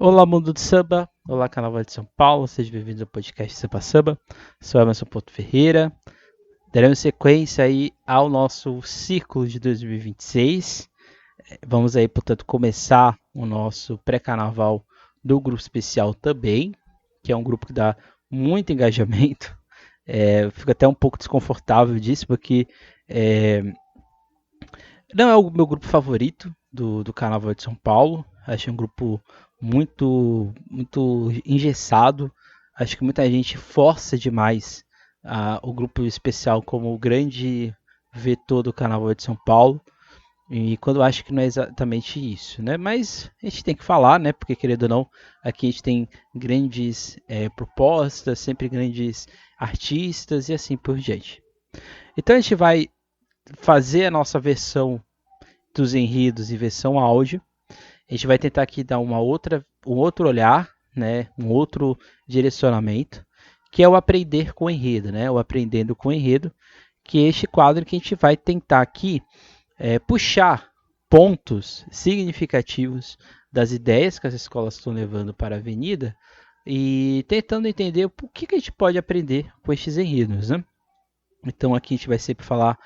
Olá, mundo do samba. Olá, Carnaval de São Paulo. Sejam bem-vindos ao podcast Samba Samba. Sou Emerson Porto Ferreira. Daremos sequência aí ao nosso ciclo de 2026. Vamos aí, portanto, começar o nosso pré-carnaval do grupo especial também, que é um grupo que dá muito engajamento. Fico até um pouco desconfortável disso, porque é, não é o meu grupo favorito do Carnaval de São Paulo. Acho um grupo muito engessado. Acho que muita gente força demais o grupo especial como o grande vetor do Carnaval de São Paulo. E quando eu acho que não é exatamente isso, né? Mas a gente tem que falar, né? Porque querendo ou não, aqui a gente tem grandes propostas, sempre grandes artistas e assim por diante. Então a gente vai fazer a nossa versão dos enredos em versão áudio. A gente vai tentar aqui dar um outro olhar, né, um outro direcionamento, que é o aprender com o enredo, né, o aprendendo com o enredo, que é este quadro que a gente vai tentar aqui puxar pontos significativos das ideias que as escolas estão levando para a avenida e tentando entender o que a gente pode aprender com estes enredos, né? Então aqui a gente vai sempre falar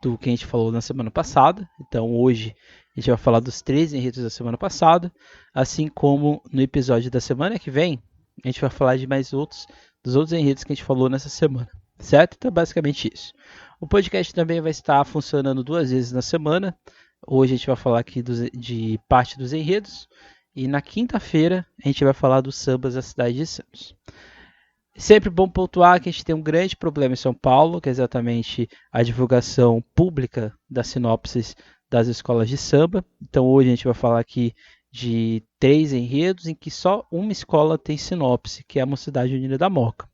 do que a gente falou na semana passada. Então hoje a gente vai falar dos 13 enredos da semana passada, assim como no episódio da semana que vem a gente vai falar de mais dos outros enredos que a gente falou nessa semana, certo? Então basicamente isso. O podcast também vai estar funcionando 2 vezes na semana. Hoje a gente vai falar aqui de parte dos enredos e na quinta-feira a gente vai falar dos sambas da cidade de Santos. Sempre bom pontuar que a gente tem um grande problema em São Paulo, que é exatamente a divulgação pública das sinopses das escolas de samba. Então hoje a gente vai falar aqui de 3 enredos em que só uma escola tem sinopse, que é a Mocidade Unida da Moca.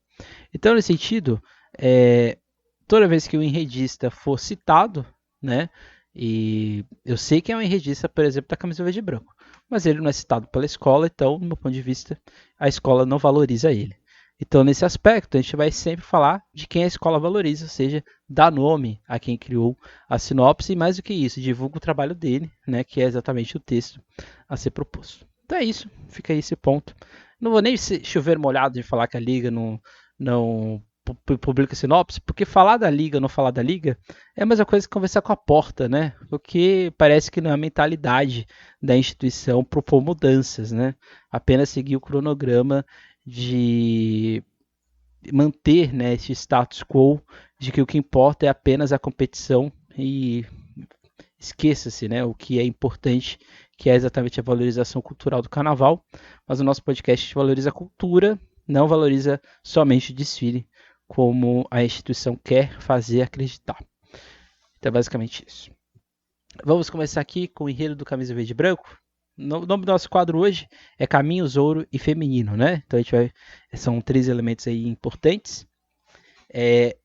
Então, nesse sentido, toda vez que o enredista for citado, né, e eu sei que é um enredista, por exemplo, da camisa verde e branco, mas ele não é citado pela escola, então, do meu ponto de vista, a escola não valoriza ele. Então, nesse aspecto, a gente vai sempre falar de quem a escola valoriza, ou seja, dá nome a quem criou a sinopse e, mais do que isso, divulga o trabalho dele, né, que é exatamente o texto a ser proposto. Então é isso, fica aí esse ponto. Não vou nem chover molhado de falar que a Liga não publica sinopse, porque falar da Liga ou não falar da Liga é a mesma coisa que conversar com a porta, né? Porque parece que não é a mentalidade da instituição propor mudanças, né? Apenas seguir o cronograma de manter, né, esse status quo de que o que importa é apenas a competição e esqueça-se, né, o que é importante, que é exatamente a valorização cultural do carnaval. Mas o nosso podcast valoriza a cultura, não valoriza somente o desfile, como a instituição quer fazer acreditar. Então é basicamente isso. Vamos começar aqui com o enredo do Camisa Verde e Branco. O nome do nosso quadro hoje é Caminhos, Ouro e Feminino, né? Então são 3 elementos aí importantes.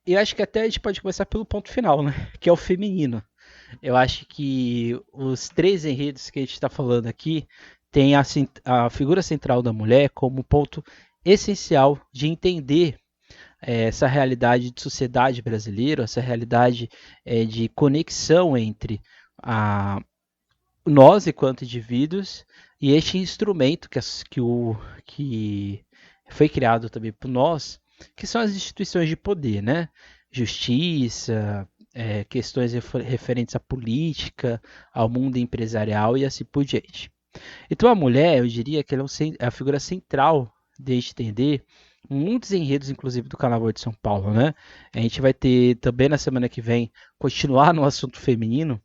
Eu acho que até a gente pode começar pelo ponto final, né? Que é o feminino. Eu acho que os 3 enredos que a gente está falando aqui tem a figura central da mulher como ponto essencial de entender essa realidade de sociedade brasileira, essa realidade de conexão entre a, nós enquanto indivíduos e este instrumento que foi criado também por nós, que são as instituições de poder, né? Justiça, questões referentes à política, ao mundo empresarial e assim por diante. Então a mulher, eu diria que ela é a figura central de entender muitos enredos, inclusive do Carnaval de São Paulo, né? A gente vai ter também na semana que vem continuar no assunto feminino,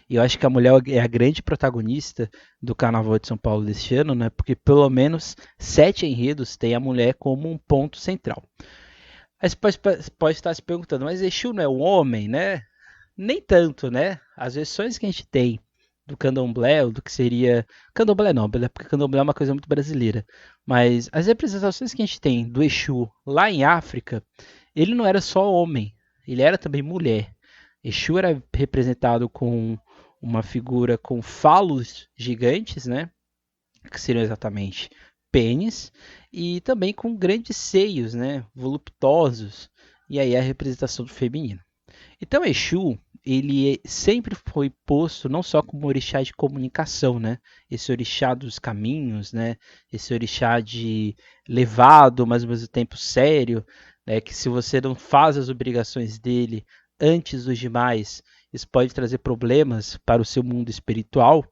e eu acho que a mulher é a grande protagonista do Carnaval de São Paulo deste ano, né? Porque pelo menos 7 enredos têm a mulher como um ponto central. Aí você pode estar se perguntando, mas Exu não é um homem, né? Nem tanto, né? As versões que a gente tem do candomblé, ou do que seria. Candomblé não, porque candomblé é uma coisa muito brasileira. Mas as representações que a gente tem do Exu lá em África, ele não era só homem, ele era também mulher. Exu era representado com uma figura com falos gigantes, né? Que seriam exatamente pênis, e também com grandes seios, né? Voluptuosos. E aí a representação do feminino. Então Exu ele sempre foi posto não só como orixá de comunicação, né? Esse orixá dos caminhos, né? Esse orixá de levado, mas ao mesmo tempo sério, né? Que se você não faz as obrigações dele antes dos demais, isso pode trazer problemas para o seu mundo espiritual.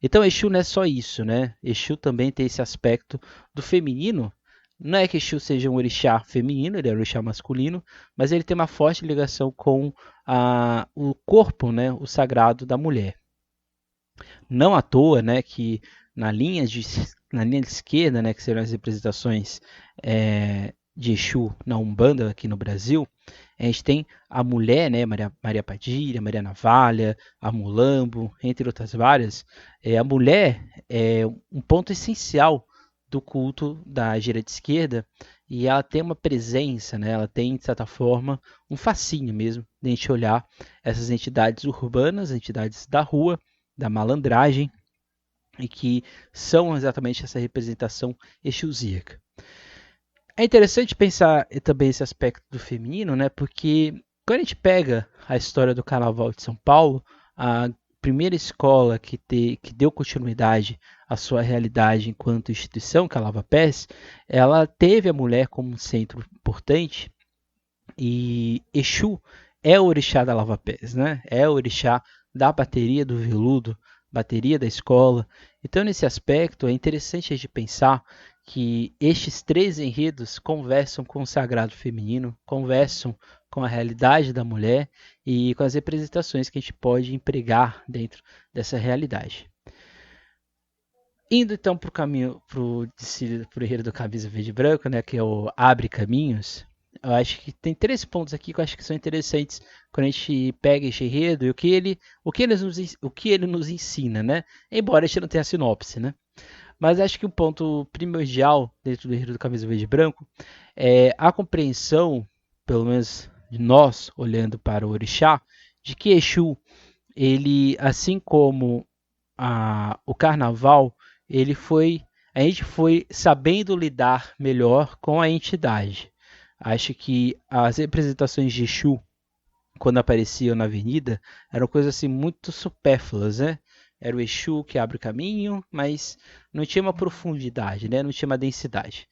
Então, Exu não é só isso, né? Exu também tem esse aspecto do feminino. Não é que Exu seja um orixá feminino, ele é um orixá masculino, mas ele tem uma forte ligação com o corpo, né? O sagrado da mulher. Não à toa, né, que na linha de, na linha de esquerda, né, que serão as representações de Exu na Umbanda aqui no Brasil, a gente tem a mulher, né, Maria Padilha, Maria Navalha, a Mulambo, entre outras várias. A mulher é um ponto essencial do culto da direita esquerda e ela tem uma presença, né, ela tem, de certa forma, um fascínio mesmo de a gente olhar essas entidades urbanas, entidades da rua, da malandragem, e que são exatamente essa representação exusíaca. É interessante pensar também esse aspecto do feminino, né? Porque quando a gente pega a história do Carnaval de São Paulo, a primeira escola que deu continuidade à sua realidade enquanto instituição, que é a Lava Pés, ela teve a mulher como um centro importante e Exu é o orixá da Lava Pés, né? É o orixá da bateria do veludo, bateria da escola. Então, nesse aspecto, é interessante a gente pensar que estes três enredos conversam com o sagrado feminino, conversam com a realidade da mulher e com as representações que a gente pode empregar dentro dessa realidade. Indo então para o caminho, para o enredo do Camisa Verde e Branco, né, que é o Abre Caminhos, eu acho que tem três pontos aqui que eu acho que são interessantes quando a gente pega esse enredo e o que ele nos ensina, né? Embora a gente não tenha a sinopse, né? Mas acho que o ponto primordial dentro do enredo do Camisa Verde e Branco é a compreensão, pelo menos de nós, olhando para o orixá, de que Exu, ele, assim como o carnaval, a gente foi sabendo lidar melhor com a entidade. Acho que as representações de Exu, quando apareciam na avenida, eram coisas assim muito supérfluas, né? Era o Exu que abre o caminho, mas não tinha uma profundidade, né? Não tinha uma densidade.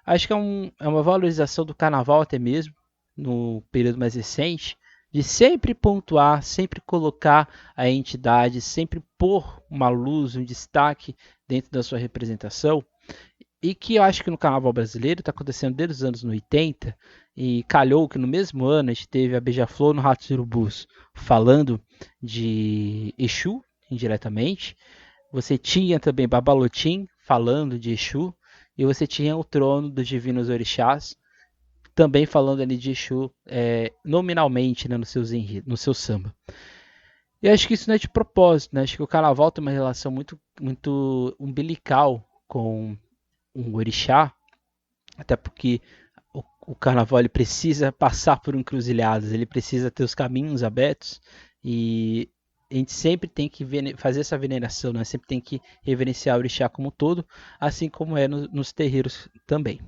Acho que é uma valorização do carnaval até mesmo, no período mais recente, de sempre pontuar, sempre colocar a entidade, sempre pôr uma luz, um destaque dentro da sua representação. E que eu acho que no carnaval brasileiro está acontecendo desde os anos 80, e calhou que no mesmo ano a gente teve a Beija-Flor no Ratos e Urubus falando de Exu, indiretamente. Você tinha também Babalotim falando de Exu, e você tinha o Trono dos Divinos Orixás, também falando ali de Exu nominalmente, né, no seu samba. E acho que isso não é de propósito, né? Acho que o carnaval tem uma relação muito, muito umbilical com um orixá, até porque o carnaval ele precisa passar por encruzilhadas, ele precisa ter os caminhos abertos e a gente sempre tem que fazer essa veneração, né? Sempre tem que reverenciar o orixá como um todo, assim como é nos terreiros também.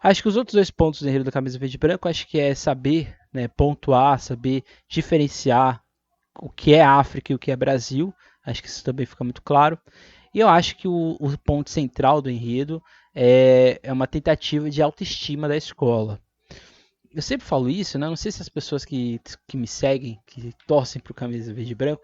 Acho que os outros dois pontos do enredo da camisa verde e branco, acho que é saber, né, pontuar, saber diferenciar o que é África e o que é Brasil. Acho que isso também fica muito claro. E eu acho que o ponto central do enredo é uma tentativa de autoestima da escola. Eu sempre falo isso, né? Não sei se as pessoas que me seguem, que torcem para o Camisa Verde e Branco,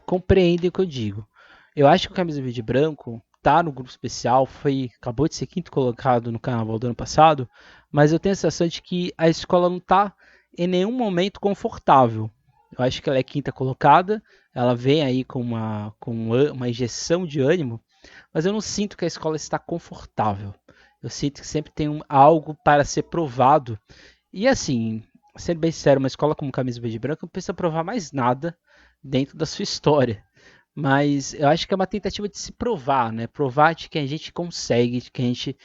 compreendem o que eu digo. Eu acho que o Camisa Verde e Branco tá no grupo especial, acabou de ser quinto colocado no carnaval do ano passado, mas eu tenho a sensação de que a escola não está em nenhum momento confortável. Eu acho que ela é quinta colocada, ela vem aí com uma injeção de ânimo, mas eu não sinto que a escola está confortável. Eu sinto que sempre tem algo para ser provado. E assim, sendo bem sincero, uma escola como Camisa Verde e Branca não precisa provar mais nada dentro da sua história. Mas eu acho que é uma tentativa de se provar, né? Provar de que a gente consegue, de que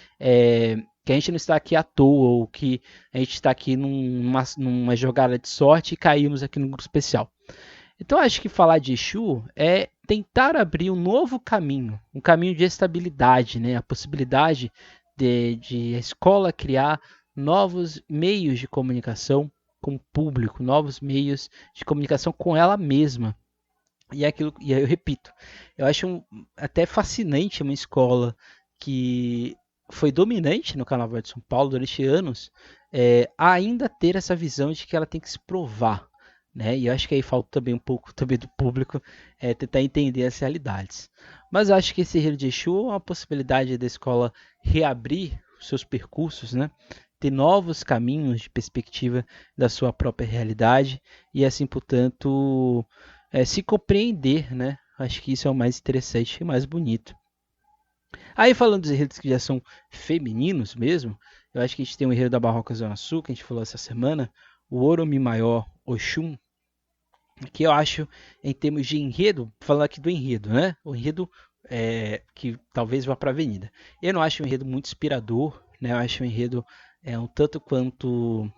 que a gente não está aqui à toa, ou que a gente está aqui numa jogada de sorte e caímos aqui no grupo especial. Então acho que falar de Exu é tentar abrir um novo caminho, um caminho de estabilidade, né? A possibilidade de a escola criar novos meios de comunicação, com o público, novos meios de comunicação com ela mesma. E aí eu repito, eu acho até fascinante uma escola que foi dominante no Carnaval de São Paulo durante anos, ainda ter essa visão de que ela tem que se provar. Né? E eu acho que aí falta também um pouco também do público tentar entender as realidades. Mas eu acho que esse Enredo de Exu é uma possibilidade da escola reabrir os seus percursos, né? Ter novos caminhos de perspectiva da sua própria realidade e assim, portanto, se compreender, né? Acho que isso é o mais interessante e mais bonito. Aí falando dos enredos que já são femininos mesmo, eu acho que a gente tem o enredo da Barroca Zona Sul, que a gente falou essa semana, o Oromi Maior Oxum, que eu acho, em termos de enredo, falando aqui do enredo, né? O enredo que talvez vá para a avenida. Eu não acho um enredo muito inspirador, né? Eu acho um enredo um tanto quanto,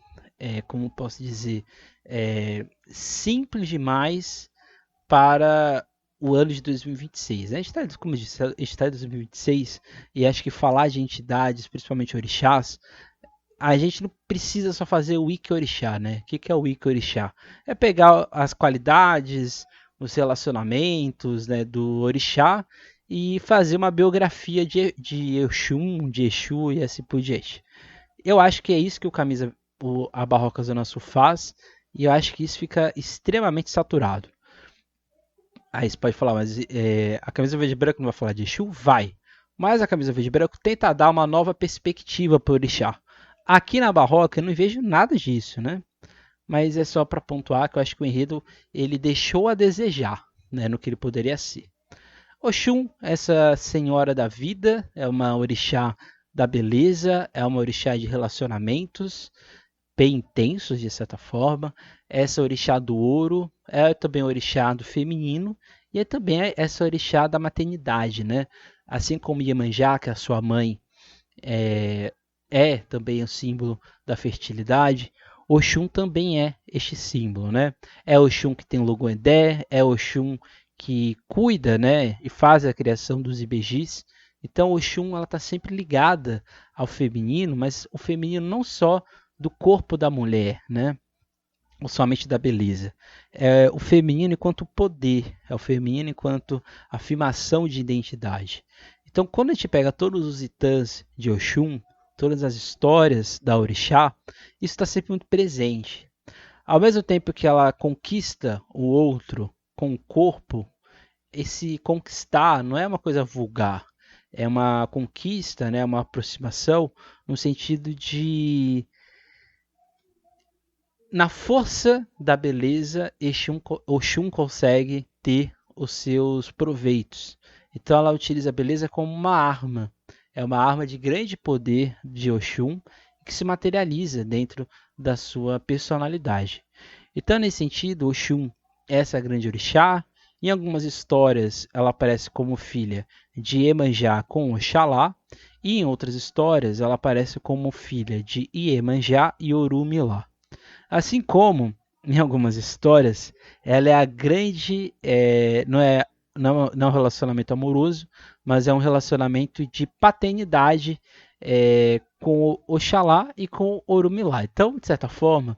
como posso dizer, simples demais para o ano de 2026. A gente está, como eu disse, a gente está em 2026 e acho que falar de entidades, principalmente orixás, a gente não precisa só fazer o Wiki Orixá, né? O que é o Wiki Orixá? É pegar as qualidades, os relacionamentos, né, do Orixá e fazer uma biografia de Oxum, de Exu e assim por diante. Eu acho que é isso que a Barroca Zona Sul faz e eu acho que isso fica extremamente saturado. Aí você pode falar, mas a camisa verde e branco não vai falar de Exu? Vai. Mas a camisa verde e branco tenta dar uma nova perspectiva para o Orixá. Aqui na Barroca eu não vejo nada disso, né? Mas é só para pontuar que eu acho que o enredo ele deixou a desejar, né, no que ele poderia ser. Oxum, essa senhora da vida, é uma orixá da beleza, é uma orixá de relacionamentos bem intensos, de certa forma. Essa orixá do ouro é também orixá do feminino e é também essa orixá da maternidade, né? Assim como Iemanjá, que é a sua mãe, é também o símbolo da fertilidade. Oxum também é este símbolo, né? É Oxum que tem o Logoedé, é Oxum que cuida, né, e faz a criação dos ibejis. Então, Oxum ela está sempre ligada ao feminino, mas o feminino não só do corpo da mulher, né, ou somente da beleza. É o feminino enquanto poder, é o feminino enquanto afirmação de identidade. Então, quando a gente pega todos os itãs de Oxum, todas as histórias da orixá, isso está sempre muito presente. Ao mesmo tempo que ela conquista o outro com o corpo, esse conquistar não é uma coisa vulgar, é uma conquista, né, uma aproximação no sentido de na força da beleza, Oxum consegue ter os seus proveitos. Então ela utiliza a beleza como uma arma. É uma arma de grande poder de Oxum que se materializa dentro da sua personalidade. Então, nesse sentido, Oxum é essa grande orixá. Em algumas histórias, ela aparece como filha de Iemanjá com Oxalá. E em outras histórias, ela aparece como filha de Iemanjá e Orumilá. Assim como, em algumas histórias, ela é a grande. Não é um relacionamento amoroso, mas é um relacionamento de paternidade com Oxalá e com Orumilá. Então, de certa forma,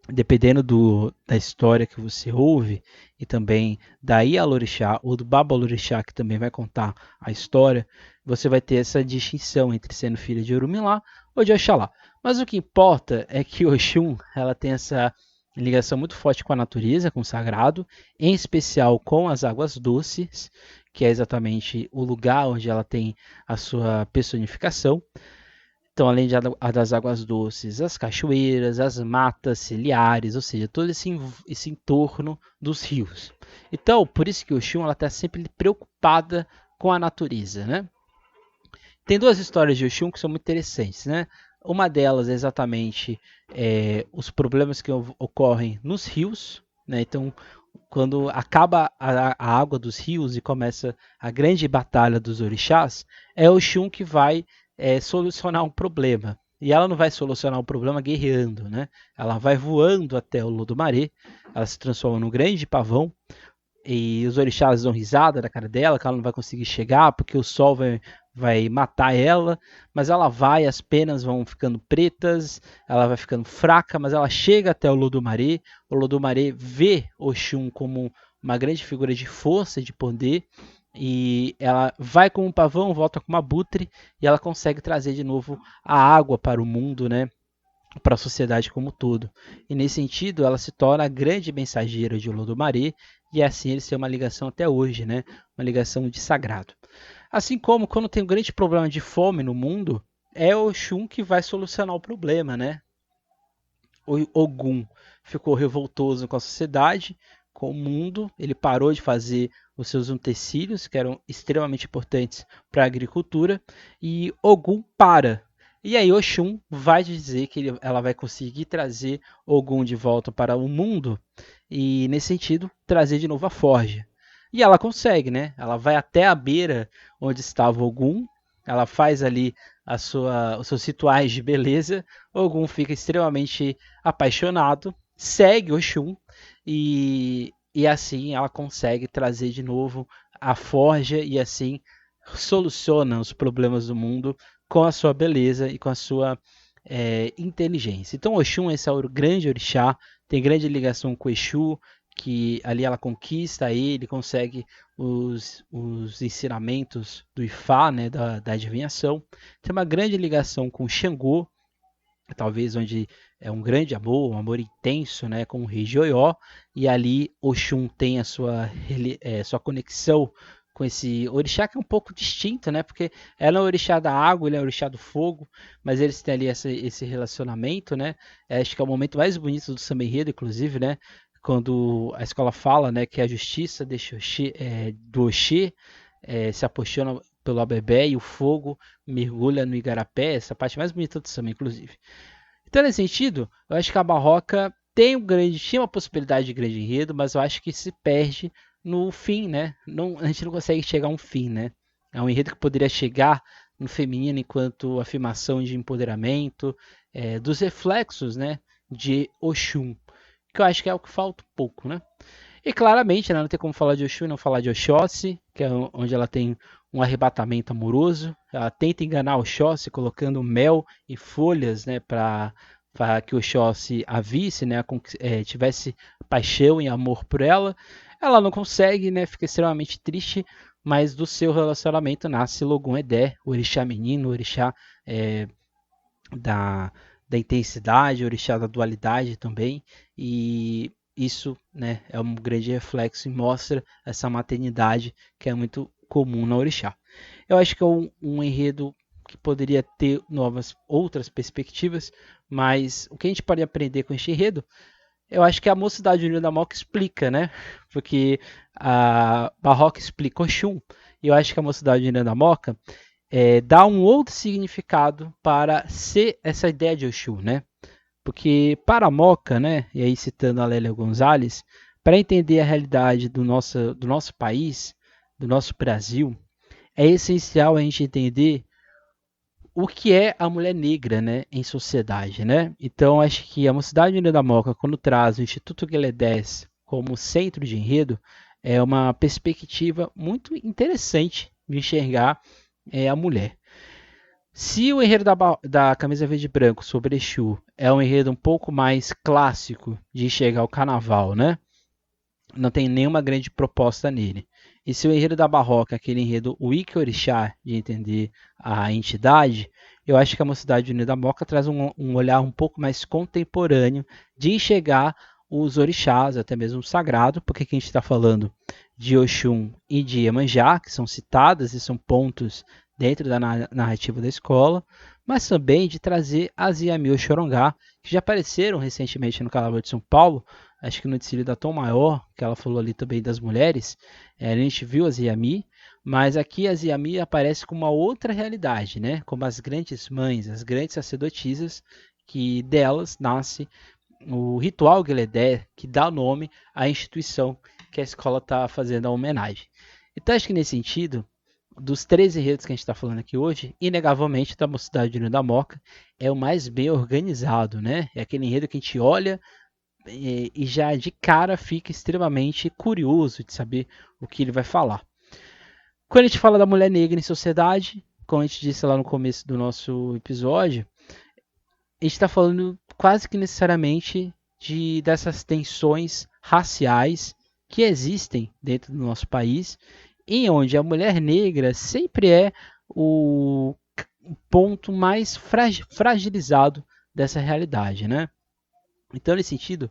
dependendo da história que você ouve, e também da Ialorixá ou do Babalorixá, que também vai contar a história, você vai ter essa distinção entre sendo filha de Orumilá ou de Oxalá. Mas o que importa é que Oxum ela tem essa ligação muito forte com a natureza, com o sagrado, em especial com as águas doces, que é exatamente o lugar onde ela tem a sua personificação. Então, além das águas doces, as cachoeiras, as matas ciliares, ou seja, todo esse entorno dos rios. Então, por isso que Oxum está sempre preocupada com a natureza, né? Tem duas histórias de Oxum que são muito interessantes, né? Uma delas é exatamente os problemas que ocorrem nos rios, né? Então, quando acaba a água dos rios e começa a grande batalha dos orixás, é Oxum que vai solucionar um problema. E ela não vai solucionar o problema guerreando, né? Ela vai voando até o Lodomaré, ela se transforma num grande pavão, e os orixás dão risada na cara dela, que ela não vai conseguir chegar, porque o sol vai matar ela, mas ela vai, as penas vão ficando pretas, ela vai ficando fraca, mas ela chega até o Lodomaré vê Oxum como uma grande figura de força, de poder, e ela vai com um pavão, volta com uma abutre, e ela consegue trazer de novo a água para o mundo, né? Para a sociedade como um todo. E nesse sentido, ela se torna a grande mensageira de Olodomaré, e assim eles têm uma ligação até hoje, né? Uma ligação de sagrado. Assim como quando tem um grande problema de fome no mundo, é Oxum que vai solucionar o problema, né? O Ogum ficou revoltoso com a sociedade, com o mundo, ele parou de fazer os seus utensílios, que eram extremamente importantes para a agricultura, e Ogum para. E aí Oxum vai dizer que ela vai conseguir trazer Ogum de volta para o mundo, e nesse sentido, trazer de novo a forja. E ela consegue, né? Ela vai até a beira onde estava Ogum, ela faz ali os seus rituais de beleza. Ogum fica extremamente apaixonado, segue Oxum e assim ela consegue trazer de novo a forja e assim soluciona os problemas do mundo com a sua beleza e com a sua inteligência. Então Oxum esse é o grande orixá, tem grande ligação com Exu, que ali ela conquista ele, consegue os ensinamentos do Ifá, né, da adivinhação. Tem uma grande ligação com Xangô, talvez onde é um grande amor, um amor intenso, né, com o rei Joió, e ali Oxum tem sua conexão com esse orixá que é um pouco distinto, né, porque ela é o orixá da água, ele é o orixá do fogo, mas eles têm ali esse relacionamento, né, acho que é o momento mais bonito do samba enredo, inclusive, né, quando a escola fala, né, que a justiça do Oxê se apaixona pelo Abebé e o fogo mergulha no Igarapé, essa parte mais bonita do samba, inclusive. Então, nesse sentido, eu acho que a Barroca tinha uma possibilidade de grande enredo, mas eu acho que se perde no fim, né? Não, a gente não consegue chegar a um fim, né? É um enredo que poderia chegar no feminino enquanto afirmação de empoderamento, dos reflexos, né, de Oxum, que eu acho que é o que falta um pouco, né? E claramente, né, não tem como falar de Oxum e não falar de Oxóssi, que é onde ela tem um arrebatamento amoroso. Ela tenta enganar Oxóssi colocando mel e folhas, né, para que Oxóssi a visse, né, tivesse paixão e amor por ela. Ela não consegue, né, fica extremamente triste, mas do seu relacionamento nasce Logun Edé, o orixá menino, o orixá é, da, da intensidade, o orixá da dualidade também. E isso, né, é um grande reflexo e mostra essa maternidade que é muito comum na orixá. Eu acho que é um enredo que poderia ter outras perspectivas, mas o que a gente pode aprender com este enredo, eu acho que a Mocidade Unida da Moca explica, né? Porque a Barroca explica Oxum, e eu acho que a Mocidade Unida da Moca dá um outro significado para ser essa ideia de Oxum, né? Porque para a Moca, né, e aí citando a Lélia Gonzalez, para entender a realidade do nosso país, do nosso Brasil, é essencial a gente entender o que é a mulher negra, né, em sociedade, né? Então acho que a Mocidade Unida da Moca, quando traz o Instituto Gueledés como centro de enredo, é uma perspectiva muito interessante de enxergar a mulher. Se o enredo da Camisa Verde e Branco sobre Exu é um enredo um pouco mais clássico de enxergar o carnaval, né? Não tem nenhuma grande proposta nele. E se o enredo da Barroca é aquele enredo Wiki Orixá, de entender a entidade, eu acho que a Mocidade Unida da Moca traz um olhar um pouco mais contemporâneo de enxergar os orixás, até mesmo o sagrado, porque aqui a gente está falando de Oxum e de Iemanjá, que são citadas e são pontos dentro da narrativa da escola, mas também de trazer as Iami Oxorongá, que já apareceram recentemente no Carnaval de São Paulo, acho que no desfile da Tom Maior, que ela falou ali também das mulheres, a gente viu as Iami, mas aqui as Iami aparecem com uma outra realidade, né? Como as grandes mães, as grandes sacerdotisas, que delas nasce o ritual Gueledé, que dá nome à instituição que a escola está fazendo a homenagem. Então acho que nesse sentido, dos 13 enredos que a gente está falando aqui hoje, inegavelmente da Mocidade Unida da Moca é o mais bem organizado, né? É aquele enredo que a gente olha e já de cara fica extremamente curioso de saber o que ele vai falar. Quando a gente fala da mulher negra em sociedade, como a gente disse lá no começo do nosso episódio, a gente está falando quase que necessariamente dessas tensões raciais que existem dentro do nosso país, em onde a mulher negra sempre é o ponto mais fragilizado dessa realidade, né? Então, nesse sentido,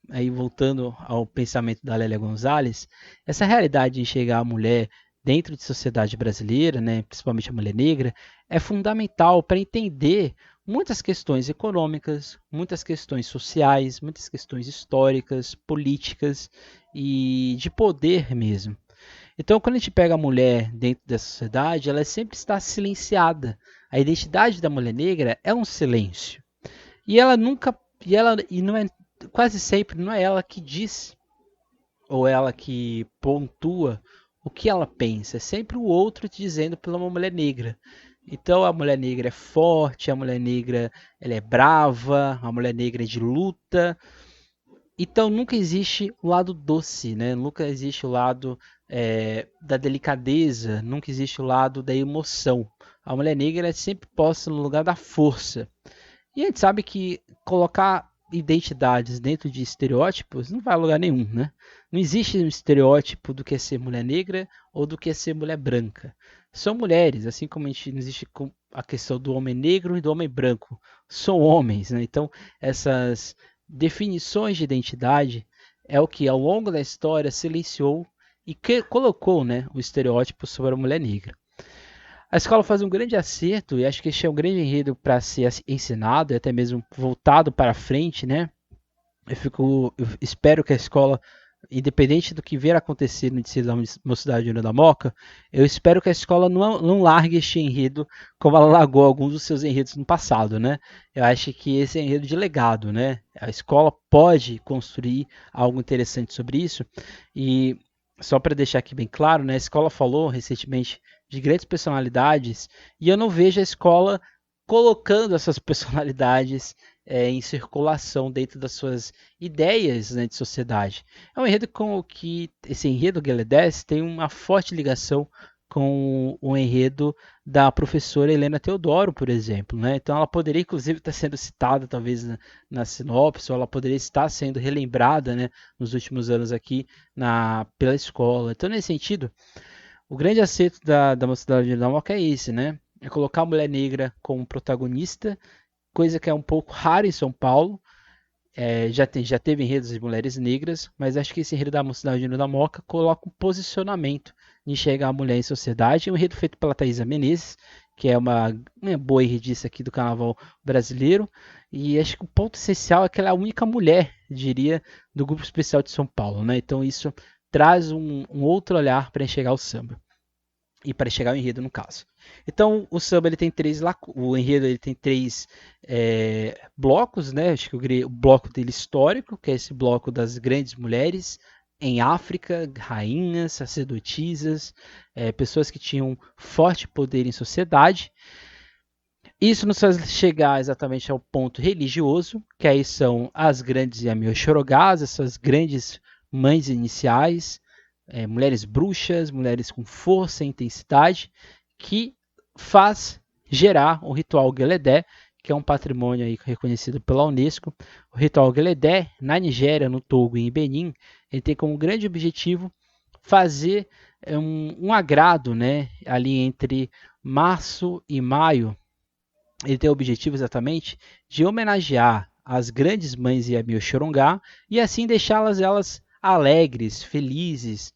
aí voltando ao pensamento da Lélia Gonzalez, essa realidade de enxergar a mulher dentro de sociedade brasileira, né, principalmente a mulher negra, é fundamental para entender muitas questões econômicas, muitas questões sociais, muitas questões históricas, políticas e de poder mesmo. Então, quando a gente pega a mulher dentro da sociedade, ela sempre está silenciada. A identidade da mulher negra é um silêncio. E ela nunca, e não é quase sempre não é ela que diz ou ela que pontua o que ela pensa, é sempre o outro te dizendo pela uma mulher negra. Então a mulher negra é forte, a mulher negra ela é brava, a mulher negra é de luta. Então nunca existe o lado doce, né? Nunca existe o lado da delicadeza, nunca existe o lado da emoção. A mulher negra é sempre posta no lugar da força. E a gente sabe que colocar identidades dentro de estereótipos não vai a lugar nenhum, né? Não existe um estereótipo do que é ser mulher negra ou do que é ser mulher branca. São mulheres, assim como a gente não existe a questão do homem negro e do homem branco. São homens, né? Então, essas definições de identidade é o que ao longo da história silenciou e que colocou, né, o estereótipo sobre a mulher negra. A escola faz um grande acerto e acho que este é um grande enredo para ser ensinado e até mesmo voltado para frente, né? Eu espero que a escola, independente do que vier a acontecer no ensino da Mocidade Júnior da Moca, eu espero que a escola não largue este enredo como ela largou alguns dos seus enredos no passado, né? Eu acho que esse é enredo de legado, né? A escola pode construir algo interessante sobre isso e só para deixar aqui bem claro, né? A escola falou recentemente de grandes personalidades e eu não vejo a escola colocando essas personalidades em circulação dentro das suas ideias, né, de sociedade. É um enredo com o que esse enredo Guedes tem uma forte ligação com o enredo da professora Helena Teodoro, por exemplo, né? Então ela poderia inclusive estar sendo citada talvez na sinopse, ou ela poderia estar sendo relembrada, né, nos últimos anos aqui pela escola. Então nesse sentido, o grande acerto da Mocidade da Moca é esse, né? É colocar a mulher negra como protagonista, coisa que é um pouco rara em São Paulo. Já teve enredos de mulheres negras, mas acho que esse enredo da Mocidade da Moca coloca um posicionamento de enxergar a mulher em sociedade. É um enredo feito pela Thaisa Menezes, que é uma boa enredista aqui do carnaval brasileiro. E acho que o ponto essencial é que ela é a única mulher, diria, do grupo especial de São Paulo, né? Então isso traz um outro olhar para enxergar o samba e para chegar ao enredo no caso. Então o samba ele tem o enredo ele tem três blocos, né? Acho que o bloco dele histórico, que é esse bloco das grandes mulheres em África, rainhas, sacerdotisas, pessoas que tinham forte poder em sociedade. Isso nos faz chegar exatamente ao ponto religioso, que aí são as grandes Yami-Oxorogás, essas grandes mães iniciais, mulheres bruxas, mulheres com força e intensidade, que faz gerar o ritual Geledé, que é um patrimônio aí reconhecido pela Unesco. O ritual Geledé, na Nigéria, no Togo e em Benin, ele tem como grande objetivo fazer um agrado, né, ali entre março e maio. Ele tem o objetivo exatamente de homenagear as grandes mães Yami Oxorongá e assim deixá-las elas alegres, felizes,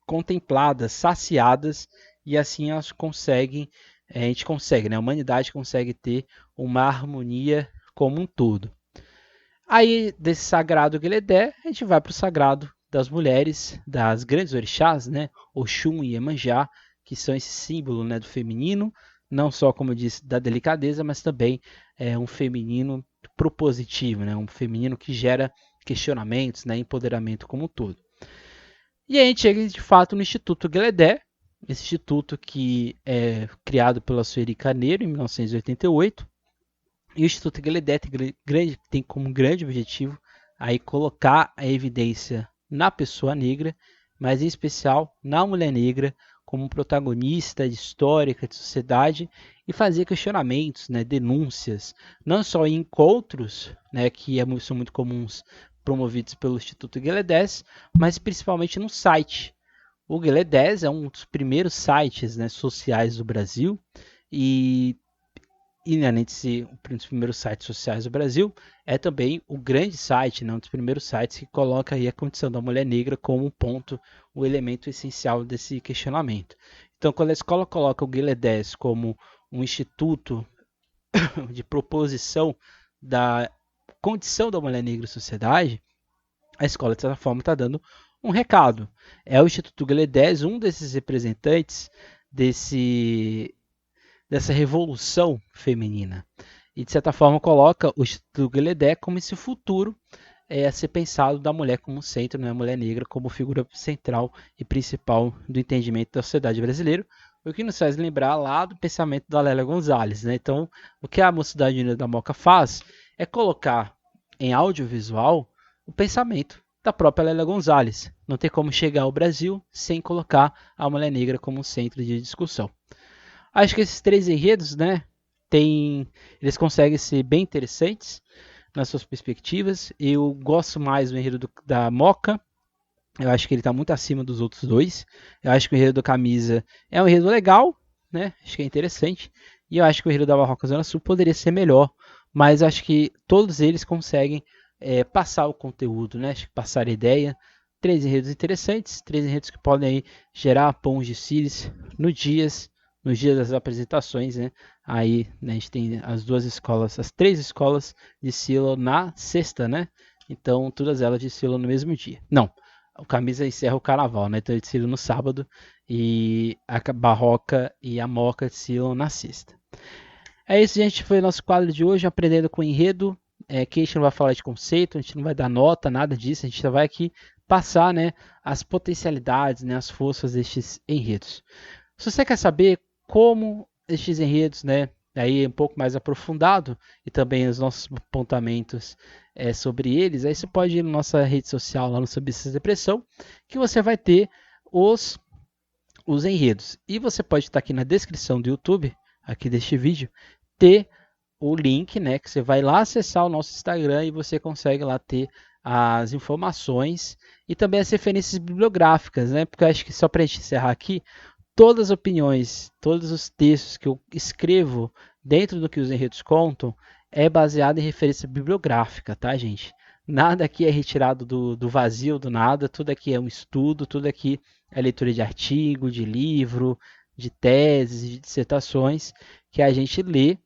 contempladas, saciadas, e assim elas conseguem, a gente consegue, né? A humanidade consegue ter uma harmonia como um todo. Aí, desse sagrado Gueledé, a gente vai para o sagrado das mulheres, das grandes orixás, né? Oxum e Iemanjá, que são esse símbolo, né, do feminino, não só, como eu disse, da delicadeza, mas também um feminino propositivo, né? Um feminino que gera questionamentos, né? Empoderamento como um todo. E aí a gente chega de fato no Instituto Gueledé, esse instituto que é criado pela Sueli Carneiro em 1988. E o Instituto Gueledé tem como grande objetivo aí colocar a evidência na pessoa negra, mas em especial na mulher negra, como um protagonista de histórica, de sociedade, e fazer questionamentos, né, denúncias, não só em encontros, né, que são muito comuns, promovidos pelo Instituto Guilherme 10, mas principalmente no site. O Guilherme 10 é um dos primeiros sites, né, sociais do Brasil, e além de ser um dos primeiros sites sociais do Brasil, é também o grande site, né, um dos primeiros sites que coloca aí a condição da mulher negra como um ponto, o elemento essencial desse questionamento. Então, quando a escola coloca o Guilherme 10 como um instituto de proposição da condição da mulher negra em sociedade, a escola, de certa forma, está dando um recado. É o Instituto Guilherme 10 um desses representantes dessa revolução feminina. E, de certa forma, coloca o Instituto Guilherme como esse futuro a ser pensado da mulher como centro, né? A mulher negra como figura central e principal do entendimento da sociedade brasileira, o que nos faz lembrar lá do pensamento da Lélia Gonzalez. Né? Então, o que a Mocidade Unida da Moca faz é colocar em audiovisual o pensamento da própria Lélia Gonzalez. Não tem como chegar ao Brasil sem colocar a mulher negra como centro de discussão. Acho que esses 3 enredos, né, eles conseguem ser bem interessantes nas suas perspectivas. Eu gosto mais do enredo da Moca. Eu acho que ele está muito acima dos outros 2. Eu acho que o enredo da Camisa é um enredo legal, né? Acho que é interessante. E eu acho que o enredo da Barroca Zona Sul poderia ser melhor. Mas acho que todos eles conseguem passar o conteúdo, né? Acho que passar a ideia. 3 enredos interessantes, 3 enredos que podem aí gerar pães de síris nos dias das apresentações, né? Aí, né, a gente tem as 3 escolas de Silo na sexta, né? Então, todas elas de Silo no mesmo dia. Não, o Camisa encerra o carnaval, né? Então, de Silo no sábado e a Barroca e a Moca de Silo na sexta. É isso, gente. Foi o nosso quadro de hoje, Aprendendo com Enredo. Aqui a gente não vai falar de conceito, a gente não vai dar nota, nada disso. A gente só vai aqui passar, né, as potencialidades, né, as forças destes enredos. Se você quer saber como estes enredos, né, aí um pouco mais aprofundado, e também os nossos apontamentos sobre eles, aí você pode ir na nossa rede social, lá no Substância Depressão, que você vai ter os enredos. E você pode estar aqui na descrição do YouTube, aqui deste vídeo, ter o link, né, que você vai lá acessar o nosso Instagram e você consegue lá ter as informações e também as referências bibliográficas, né, porque eu acho que só para a gente encerrar aqui, todas as opiniões, todos os textos que eu escrevo dentro do que os enredos contam é baseado em referência bibliográfica, tá, gente? Nada aqui é retirado do vazio, do nada, tudo aqui é um estudo, tudo aqui é leitura de artigo, de livro, de teses, de dissertações que a gente lê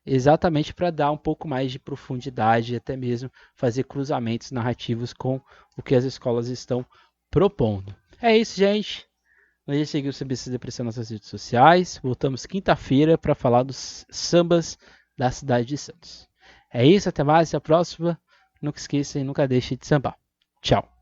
exatamente para dar um pouco mais de profundidade e até mesmo fazer cruzamentos narrativos com o que as escolas estão propondo. É isso, gente. Não deixe de seguir o CBC Depressão nas nossas redes sociais. Voltamos quinta-feira para falar dos sambas da cidade de Santos. É isso, até mais, até a próxima. Nunca esqueça e nunca deixe de sambar. Tchau.